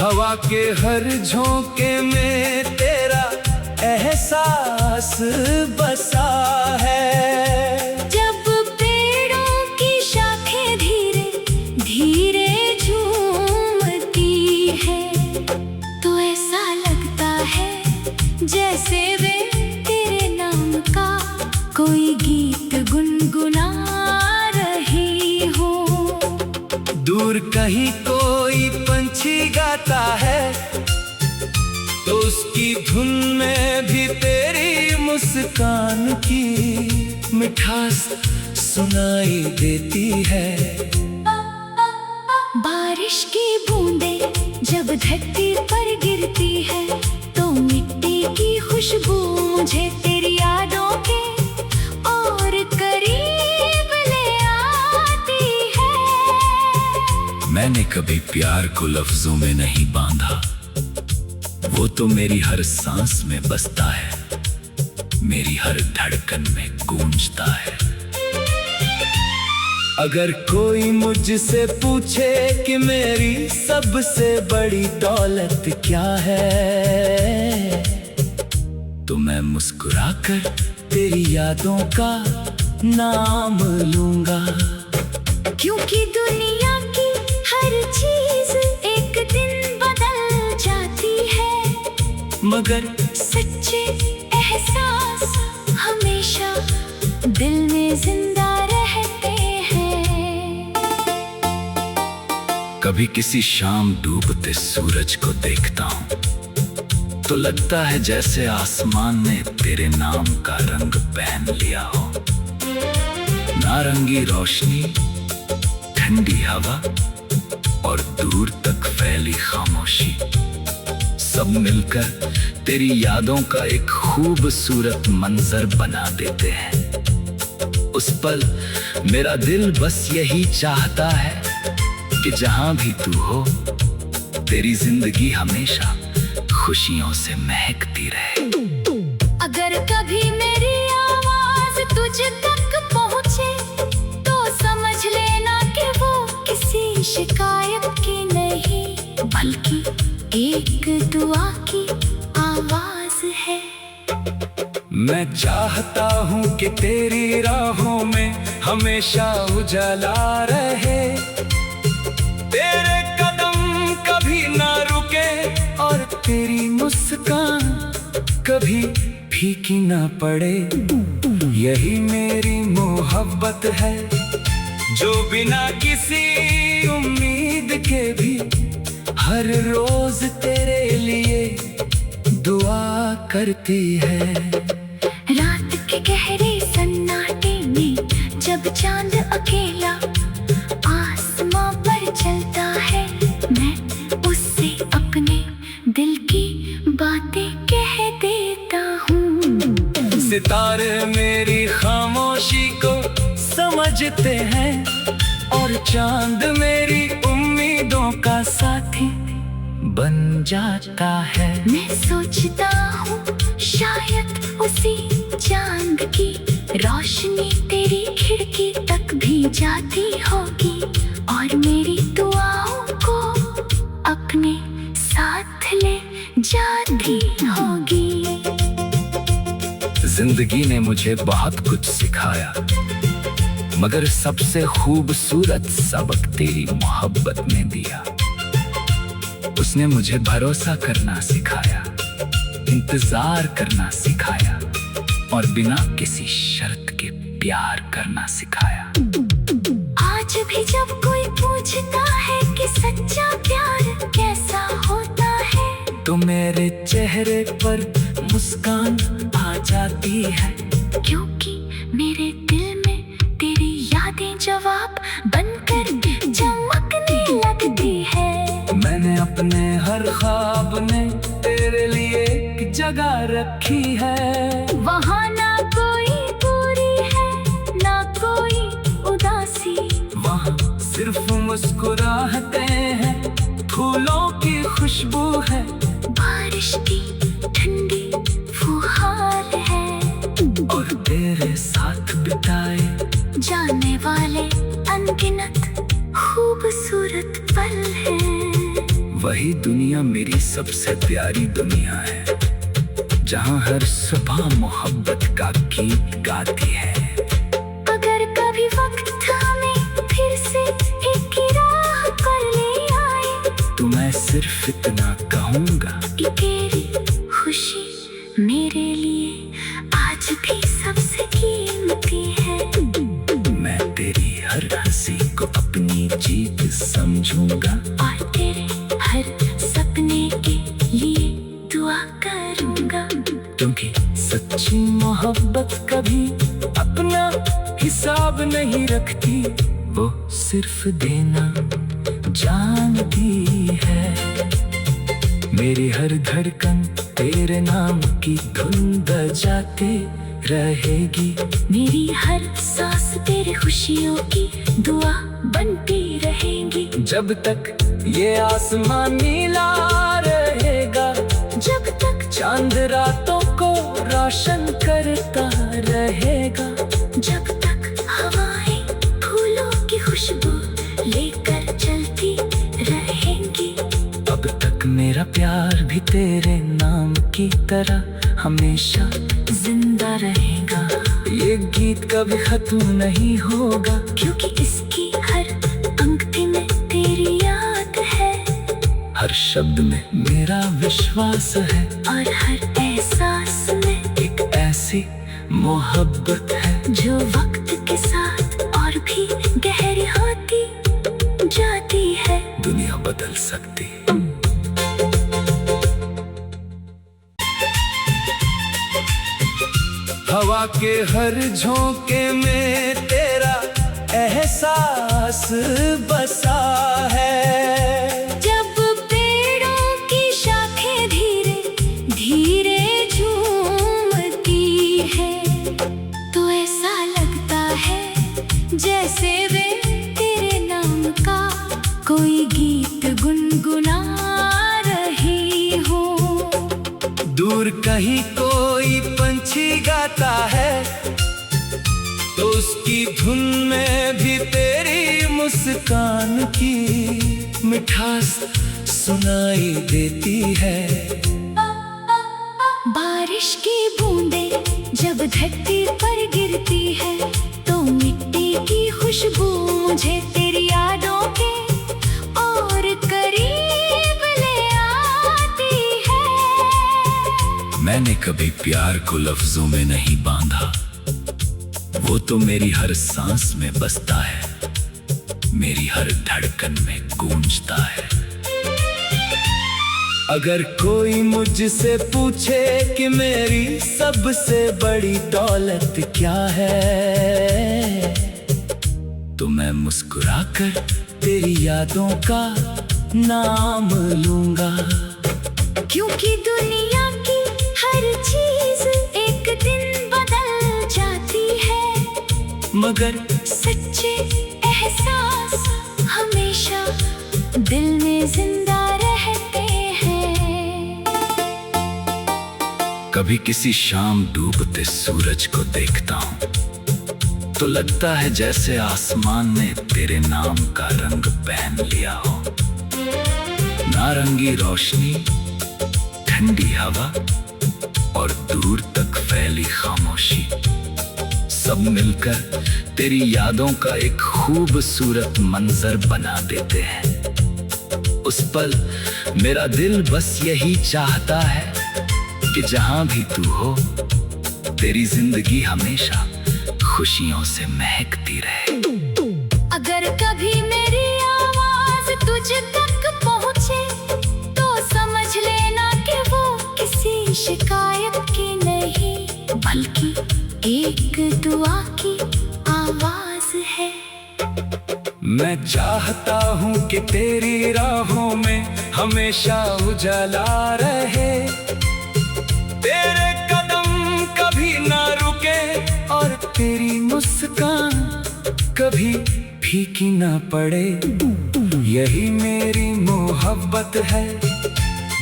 हवा के हर झोंके में तेरा एहसास बसा है। जब पेड़ों की शाखें धीरे धीरे झूमती है तो ऐसा लगता है जैसे वे तेरे नाम का कोई गीत गुनगुना रही हो। दूर कहीं कोई पंछी गाता है तो उसकी धुन में भी तेरी मुस्कान की मिठास सुनाई देती है। बारिश की बूंदें जब धरती पर गिरती है तो मिट्टी की खुशबू मुझे तेरी यादों के और करीब ले आती है। मैंने कभी प्यार को लफ्जों में नहीं बांधा, वो तो मेरी हर सांस में बसता है, मेरी हर धड़कन में गूंजता है। अगर कोई मुझसे पूछे कि मेरी सबसे बड़ी दौलत क्या है, तो मैं मुस्कुराकर तेरी यादों का नाम लूंगा। क्योंकि दुनिया की हर चीज एक दिन बदल जाती है, मगर सच्चे एहसास हमेशा दिल में जिंदा रहते हैं। कभी किसी शाम डूबते सूरज को देखता हूँ तो लगता है जैसे आसमान ने तेरे नाम का रंग पहन लिया हो। नारंगी रोशनी, ठंडी हवा और दूर तक फैली खामोशी, सब मिलकर तेरी यादों का एक खूबसूरत मंजर बना देते हैं। उस पल मेरा दिल बस यही चाहता है कि जहां भी तू हो तेरी जिंदगी हमेशा खुशियों से महकती रहे। अगर कभी मेरी आवाज तुझ तक पहुंचे तो समझ लेना कि वो किसी शिकायत की नहीं बल्कि एक दुआ की आवाज है। मैं चाहता हूँ कि तेरी राहों में हमेशा उजाला रहे, तेरे कदम कभी ना रुके और तेरी मुस्कान कभी फीकी ना पड़े। यही मेरी मोहब्बत है जो बिना किसी उम्मीद के भी हर रोज तेरे लिए दुआ करती है। रात के गहरे सन्नाटे में जब चांद अकेला आसमां पर चलता है, मैं उससे अपने दिल की बातें कह देता हूँ। सितारे मेरी खामोशी को समझते हैं और चांद मेरी उम्मीदों का साथी बन जाता है। मैं सोचता हूँ शायद उसी चांद की रोशनी तेरी खिड़की तक भी जाती होगी और मेरी दुआओं को अपने साथ ले जाती होगी। जिंदगी ने मुझे बहुत कुछ सिखाया, मगर सबसे खूबसूरत सबक तेरी मोहब्बत ने दिया। उसने मुझे भरोसा करना सिखाया, इंतजार करना सिखाया और बिना किसी शर्त के प्यार करना सिखाया। आज भी जब कोई पूछता है कि सच्चा प्यार कैसा होता है, तो मेरे चेहरे पर मुस्कान आ जाती है। क्योंकि मेरे दिल में तेरी यादें जवाब बनकर चमकने लगती है। मैंने अपने हर ख्वाब में तेरे लिए एक जगह रखी है। वहाँ ना कोई दूरी है ना कोई उदासी, वहाँ सिर्फ मुस्कुराहते हैं, फूलों की खुशबू है, बारिश की ठंडी फुहार है और तेरे साथ बिताए जाने वाले अनगिनत खूबसूरत पल हैं। वही दुनिया मेरी सबसे प्यारी दुनिया है, जहाँ हर सुबह मोहब्बत का गीत गाती है। अगर कभी वक्त हमें फिर से एक ही राह पर ले आए, तो मैं सिर्फ इतना कहूँगा कि तेरी खुशी मेरे लिए आज भी सबसे कीमती है। मैं तेरी हर हंसी को अपनी जीत समझूंगा, और तेरे हर सपने के लिए दुआ करूंगा। क्योंकि सच्ची मोहब्बत कभी अपना हिसाब नहीं रखती, वो सिर्फ देना जानती है। मेरी हर धड़कन तेरे नाम की धुन बजाते रहेगी, मेरी हर सांस तेरी खुशियों की दुआ बनती रहेगी। जब तक ये आसमान नीला रहेगा, जब तक चांद रातों को रोशन करता रहेगा, जब तक हवाएं फूलों की खुशबू लेकर चलती रहेंगी, अब तक मेरा प्यार भी तेरे नाम की तरह हमेशा जिंदा रहेगा। ये गीत कभी खत्म नहीं होगा, क्योंकि इसकी हर पंक्ति में तेरी याद है, हर शब्द में मेरा विश्वास है, और हर एहसास में एक ऐसी मोहब्बत है जो वक्त के साथ और भी गहरी होती जाती है। दुनिया बदल सकती है। हवा के हर झोंके में तेरा एहसास बसा है। जब पेड़ों की शाखें धीरे धीरे झूमती है, तो ऐसा लगता है जैसे वे तेरे नाम का कोई गीत गुनगुना रही हो। दूर कहीं कोई पंछी गाता है, तो उसकी धुन में भी तेरी मुस्कान की मिठास सुनाई देती है। बारिश की बूंदें जब धरती पर गिरती है, तो मिट्टी की खुशबू मुझे तेरी यादों के और करीब ले आती है। मैंने कभी प्यार को लफ्जों में नहीं बांधा, वो तो मेरी हर सांस में बसता है, मेरी हर धड़कन में गूंजता है। अगर कोई मुझसे पूछे कि मेरी सबसे बड़ी दौलत क्या है, तो मैं मुस्कुराकर तेरी यादों का नाम लूंगा। क्योंकि दुनिया की हर चीज एक दिन बदल जाती है, मगर सच्चे एहसास हमेशा दिल में जिंदा रहते हैं। कभी किसी शाम डूबते सूरज को देखता हूँ, तो लगता है जैसे आसमान ने तेरे नाम का रंग पहन लिया हो। नारंगी रोशनी, ठंडी हवा और दूर तक फैली खामोशी, सब मिलकर तेरी यादों का एक खूबसूरत मंजर बना देते हैं। उस पल मेरा दिल बस यही चाहता है कि जहां भी तू हो, तेरी जिंदगी हमेशा खुशियों से महकती रहे। अगर कभी मेरी आवाज तुझ तक पहुंचे, तो समझ लेना कि वो किसी शिकायत की नहीं, बल्कि एक दुआ की आवाज है। मैं चाहता हूँ कि तेरी राहों में हमेशा उजाला रहे, तेरे कदम कभी ना रुके और तेरी मुस्कान कभी फीकी ना पड़े। यही मेरी मोहब्बत है,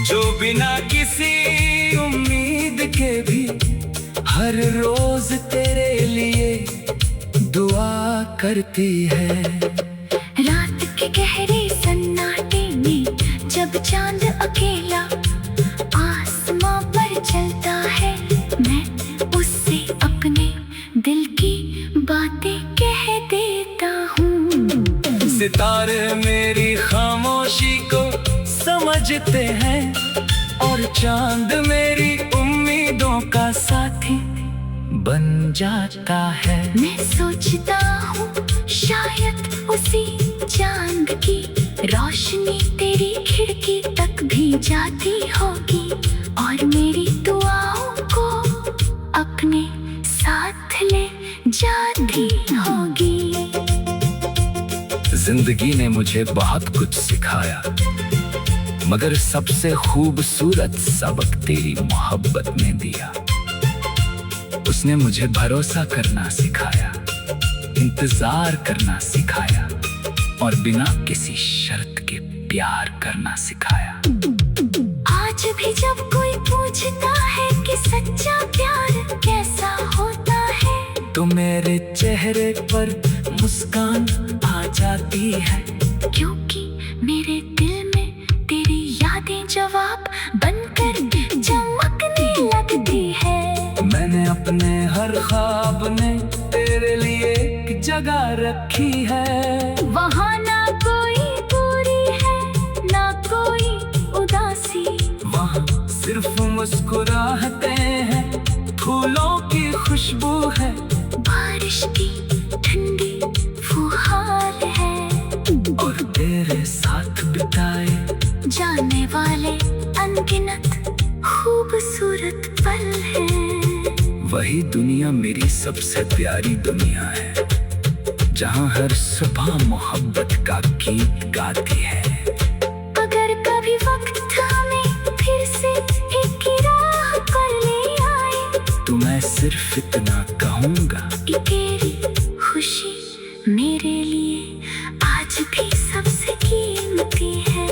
जो बिना किसी उम्मीद के भी हर रोज तेरे लिए दुआ करती है। रात के गहरे सन्नाटे में जब चांद अकेला आसमां पर चलता है, मैं उससे अपने दिल की बातें कह देता हूँ। सितारे मेरी खामोशी को समझते हैं और चांद मेरी उम्मीदों का साथी बन जाता है। मैं सोचता हूँ शायद उसी चांद की रोशनी तेरी खिड़की तक भी जाती होगी और मेरी दुआओं को अपने साथ ले जाती होगी। जिंदगी ने मुझे बहुत कुछ सिखाया, मगर सबसे खूबसूरत सबक तेरी मोहब्बत ने दिया। उसने मुझे भरोसा करना सिखाया, इंतजार करना सिखाया और बिना किसी शर्त के प्यार करना सिखाया। आज भी जब कोई पूछता है कि सच्चा प्यार कैसा होता है, तो मेरे चेहरे पर मुस्कान आ जाती है, क्योंकि मेरे दिल में तेरी यादें जवाब बनकर चमकने लगती है। मैंने अपने हर ख्वाब में तेरे लिए एक जगह रखी है। वहाँ ना कोई दूरी है, ना कोई उदासी, वहाँ सिर्फ मुस्कुराहते हैं, फूलों की खुशबू है, बारिश की ठंडी फुहार है और तेरे साथ बिताए जाने वाले अनगिनत खूबसूरत पल हैं। वही दुनिया मेरी सबसे प्यारी दुनिया है, जहाँ हर सुबह मोहब्बत का गीत गाती है। अगर कभी वक्त हमें फिर से एक ही राह पर ले आए, तो मैं सिर्फ इतना कहूँगा कि तेरी खुशी मेरे लिए आज भी सबसे कीमती है।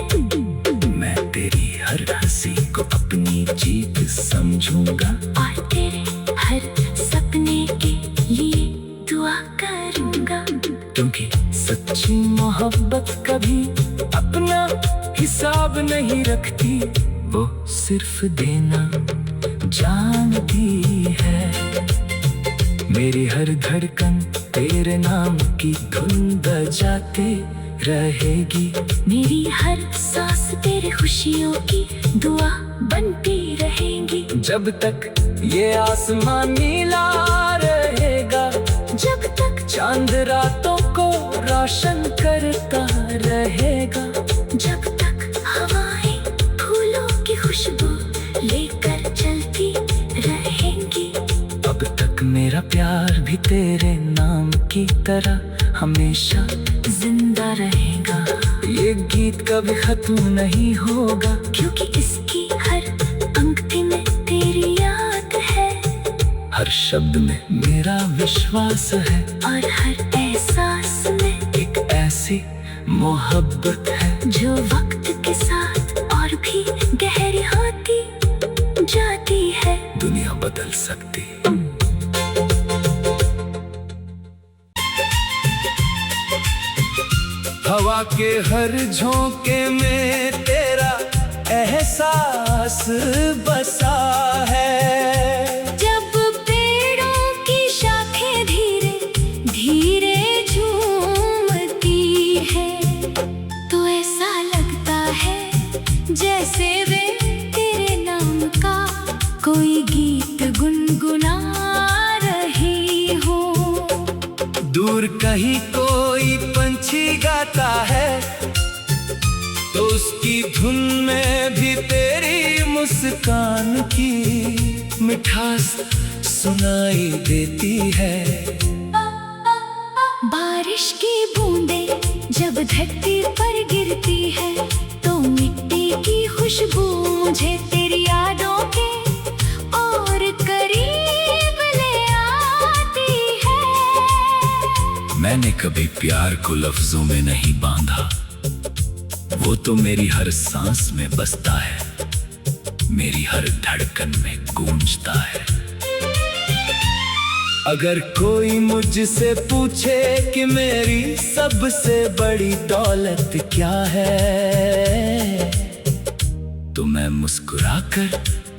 मैं तेरी हर हंसी को अपनी जीत समझूंगा और तेरे हर सपने के लिए दुआ करूंगा, क्योंकि सच्ची मोहब्बत कभी अपना हिसाब नहीं रखती, वो सिर्फ देना जानती है। मेरी हर धड़कन तेरे नाम की धुन बजाते रहेगी, मेरी हर सांस तेरे खुशियों की दुआ बनती रहेगी। जब तक ये आसमान नीला रहेगा, जब तक चांद रातों को रोशन करता रहेगा, जब तक हवाएं फूलों की खुशबू लेकर चलती रहेंगी, अब तक मेरा प्यार भी तेरे नाम की तरह हमेशा जिंदा रहेगा। ये गीत कभी खत्म नहीं होगा, क्योंकि इसकी हर पंक्ति में तेरी याद है, हर शब्द में मेरा विश्वास है, और हर एहसास में एक ऐसी मोहब्बत है जो वक्त के साथ और भी गहरी होती जाती है। दुनिया बदल सकती। हवा के हर झोंके में तेरा एहसास बसा है। जब पेड़ों की शाखें धीरे धीरे झूमती है, तो ऐसा लगता है जैसे वे तेरे नाम का कोई गीत गुनगुना रही हो। दूर कहीं कोई पंछी गाता है, तो उसकी धुन में भी तेरी मुस्कान की मिठास सुनाई देती है। बारिश की बूंदें जब धरती पर गिरती है, तो मिट्टी की खुशबू मुझे तेरी यादों के और करीब ले आती है। मैंने कभी प्यार को लफ्जों में नहीं बांधा, वो तो मेरी हर सांस में बसता है, मेरी हर धड़कन में गूंजता है। अगर कोई मुझसे पूछे कि मेरी सबसे बड़ी दौलत क्या है, तो मैं मुस्कुराकर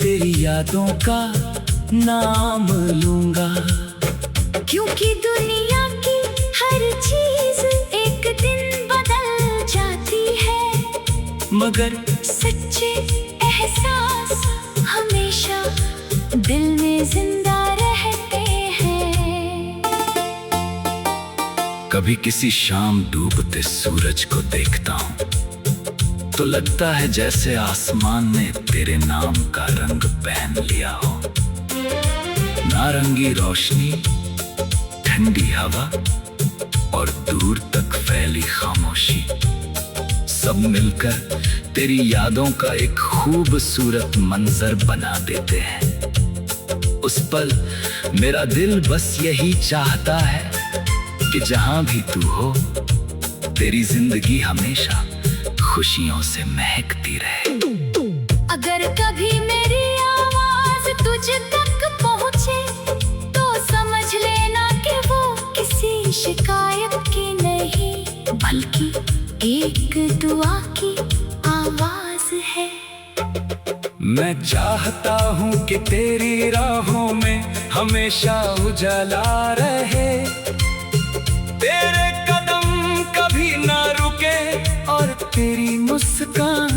तेरी यादों का नाम लूंगा। क्योंकि दुनिया की हर चीज एक दिन बदल जाती है, मगर सच्चे एहसास हमेशा दिल में जिंदा रहते हैं। कभी किसी शाम डूबते सूरज को देखता हूँ तो लगता है जैसे आसमान ने तेरे नाम का रंग पहन लिया हो। नारंगी रोशनी, ठंडी हवा और दूर तक फैली खामोशी, सब मिलकर तेरी यादों का एक खूबसूरत मंजर बना देते हैं। उस पल मेरा दिल बस यही चाहता है कि जहां भी तू हो, तेरी जिंदगी हमेशा खुशियों से महकती रहे। अगर कभी मेरी आवाज तुझ तक पहुंचे तो समझ लेना कि वो किसी शिकायत की नहीं, बल्कि एक दुआ की आवाज है। मैं चाहता हूँ कि तेरी राहों में हमेशा उजाला रहे, तेरे कदम कभी ना रुके और तेरी मुस्कान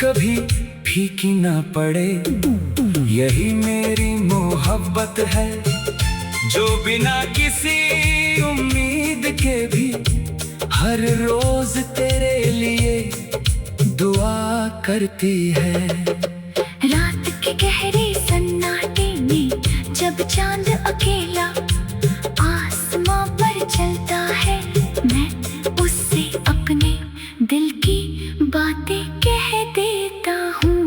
कभी फीकी ना पड़े। यही मेरी मोहब्बत है जो बिना किसी उम्मीद के भी हर रोज तेरे लिए दुआ करती है। रात के गहरे सन्नाटे में जब चांद अकेला आसमां पर चलता है, मैं उससे अपने दिल की बातें कह देता हूँ।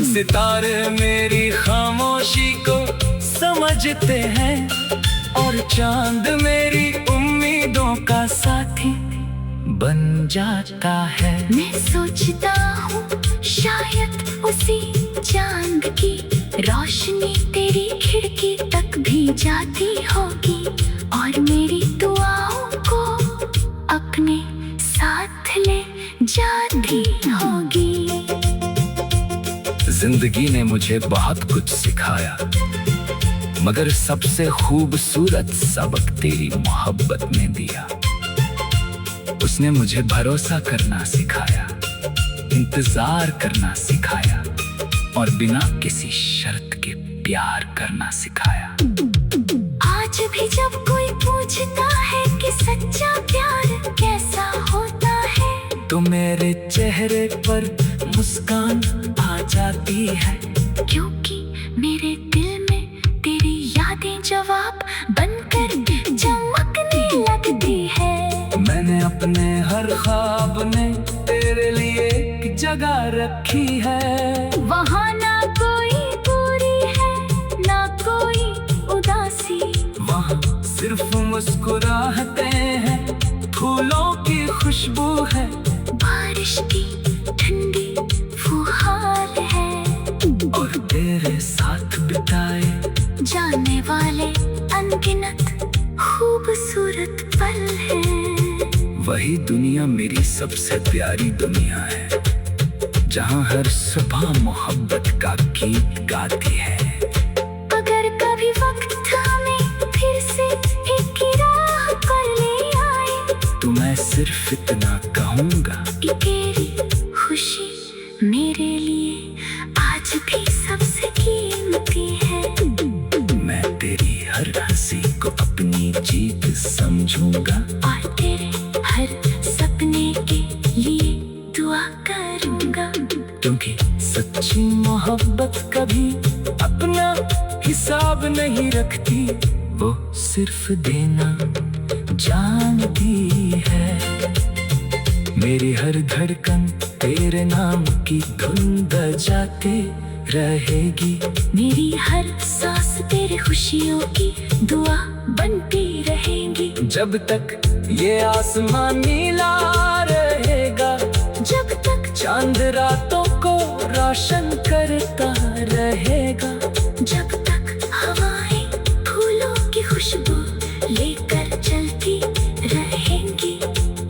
सितारे मेरी खामोशी को समझते हैं और चांद मेरी उम्मीदों का साथी बन जाता है। मैं सोचता हूँ शायद उसी चांद की रोशनी तेरी खिड़की तक भी जाती होगी और मेरी दुआओं को अपने साथ ले जाती होगी। जिंदगी ने मुझे बहुत कुछ सिखाया, मगर सबसे खूबसूरत सबक तेरी मोहब्बत ने दिया। उसने मुझे भरोसा करना सिखाया, इंतजार करना सिखाया और बिना किसी शर्त के प्यार करना सिखाया। आज भी जब कोई पूछता है कि सच्चा प्यार कैसा होता है, तो मेरे चेहरे पर मुस्कान आ जाती है। क्योंकि मेरे दिल में तेरी यादें जवाब बनकर चमकने लगती है। मैंने अपने हर ख्वाब में तेरे लिए एक जगह रखी है। वहाँ ना कोई दूरी है ना कोई उदासी, वहाँ सिर्फ मुस्कुराहते हैं, फूलों की खुशबू है, बारिश की ठंडी फुहार है और तेरे साथ बिताए जाने वाले अनगिनत खूबसूरत पल हैं। वही दुनिया मेरी सबसे प्यारी दुनिया है, जहाँ हर सुबह मोहब्बत का गीत गाती है। अगर कभी वक्त हमें फिर से एक ही राह पर ले आए, तो मैं सिर्फ इतना कहूँगा कि तेरी खुशी मेरे लिए आज भी सबसे कीमती है। मैं तेरी हर हंसी को अपनी जीत समझूंगा और तेरे हर सपने के लिए दुआ करूंगा। क्योंकि सच्ची मोहब्बत कभी अपना हिसाब नहीं रखती, वो सिर्फ देना जानती है। मेरी हर धड़कन तेरे नाम की धुन बजाते रहेगी, मेरी हर सांस तेरे खुशियों की दुआ बनती रहेगी। जब तक ये आसमान नीला रहेगा, जब तक चांद रातों को रोशन करता रहेगा, जब तक हवाएं फूलों की खुशबू लेकर चलती रहेंगी,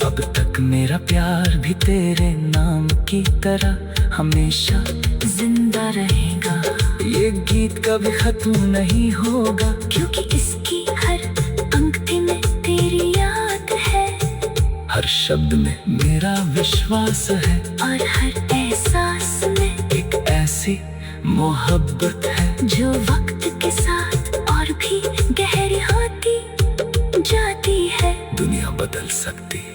अब तक मेरा प्यार भी तेरे नाम की तरह हमेशा जिंदा रहेगा, ये गीत कभी खत्म नहीं होगा, क्योंकि इसकी हर पंक्ति में तेरी याद है, हर शब्द में मेरा विश्वास है, और हर एहसास में एक ऐसी मोहब्बत है जो वक्त के साथ और भी गहरी होती जाती है। दुनिया बदल सकती है